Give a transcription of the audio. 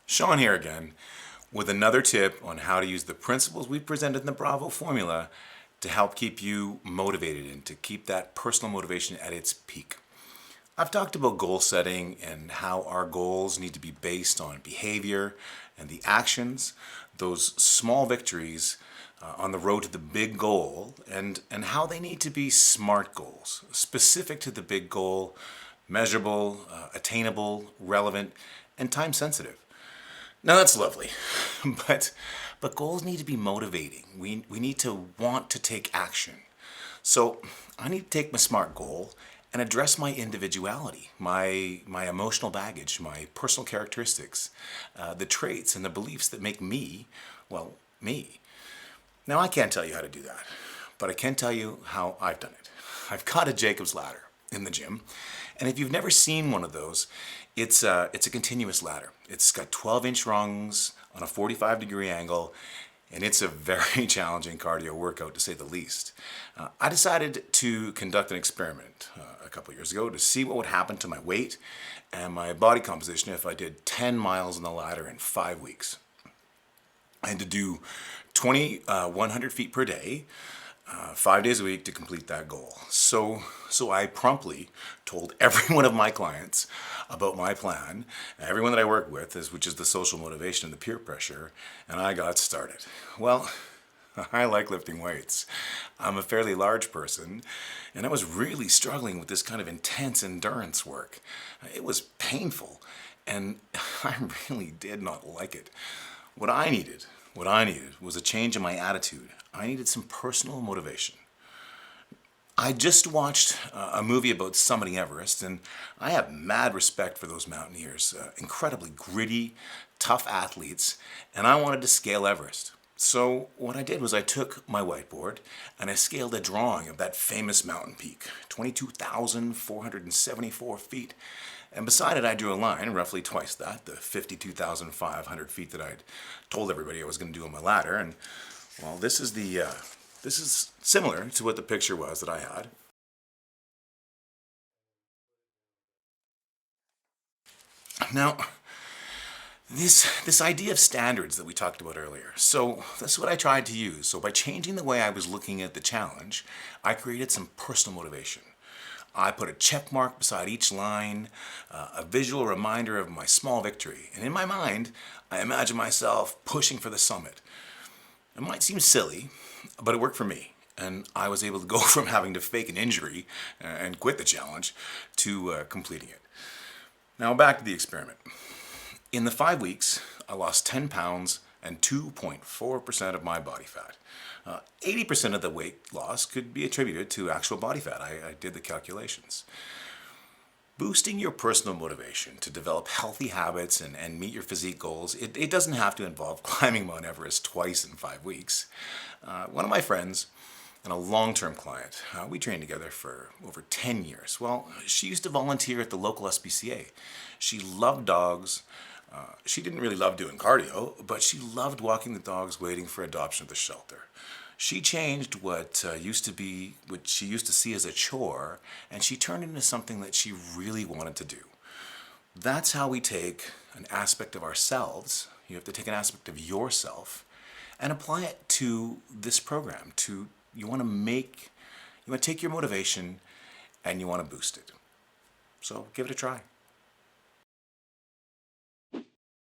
Sean here again with another tip on how to use the principles we presented in the Bravo formula to help keep you motivated and to keep that personal motivation at its peak. I've talked about goal setting and how our goals need to be based on behavior and the actions, those small victories on the road to the big goal, and how they need to be SMART goals, specific to the big goal, measurable, attainable, relevant, and time sensitive. Now that's lovely, but goals need to be motivating. We need to want to take action. So I need to take my SMART goal and address my individuality, my emotional baggage, my personal characteristics, the traits and the beliefs that make me, well, me. Now I can't tell you how to do that, but I can tell you how I've done it. I've got a Jacob's ladder in the gym, and if you've never seen one of those, it's a continuous ladder. It's got 12-inch rungs on a 45-degree angle, and it's a very challenging cardio workout to say the least. I decided to conduct an experiment a couple years ago to see what would happen to my weight and my body composition if I did 10 miles on the ladder in 5 weeks. I had to do 100 feet per day, 5 days a week to complete that goal. So I promptly told every one of my clients about my plan, everyone that I work with, which is the social motivation and the peer pressure, and I got started. Well, I like lifting weights. I'm a fairly large person, and I was really struggling with this kind of intense endurance work. It was painful, and I really did not like it. What I needed was a change in my attitude. I needed some personal motivation. I just watched a movie about summiting Everest, and I have mad respect for those mountaineers, incredibly gritty, tough athletes, and I wanted to scale Everest. So what I did was I took my whiteboard and I scaled a drawing of that famous mountain peak, 22,474 feet. And beside it I drew a line, roughly twice that, the 52,500 feet that I'd told everybody I was going to do on my ladder. And well, this is similar to what the picture was that I had. Now, this idea of standards that we talked about earlier, so that's what I tried to use. So by changing the way I was looking at the challenge, I created some personal motivation. I put a check mark beside each line, a visual reminder of my small victory. And in my mind, I imagine myself pushing for the summit. It might seem silly, but it worked for me. And I was able to go from having to fake an injury and quit the challenge to completing it. Now back to the experiment. In the 5 weeks, I lost 10 pounds and 2.4% of my body fat. 80% of the weight loss could be attributed to actual body fat. I did the calculations. Boosting your personal motivation to develop healthy habits and meet your physique goals, it doesn't have to involve climbing Mount Everest twice in 5 weeks. One of my friends and a long-term client, we trained together for over 10 years. Well, she used to volunteer at the local SPCA. She loved dogs. She didn't really love doing cardio, but she loved walking the dogs waiting for adoption at the shelter. She changed what she used to see as a chore, and she turned it into something that she really wanted to do. That's how we take an aspect of ourselves, you have to take an aspect of yourself, and apply it to this program. You want to take your motivation and you want to boost it. So give it a try.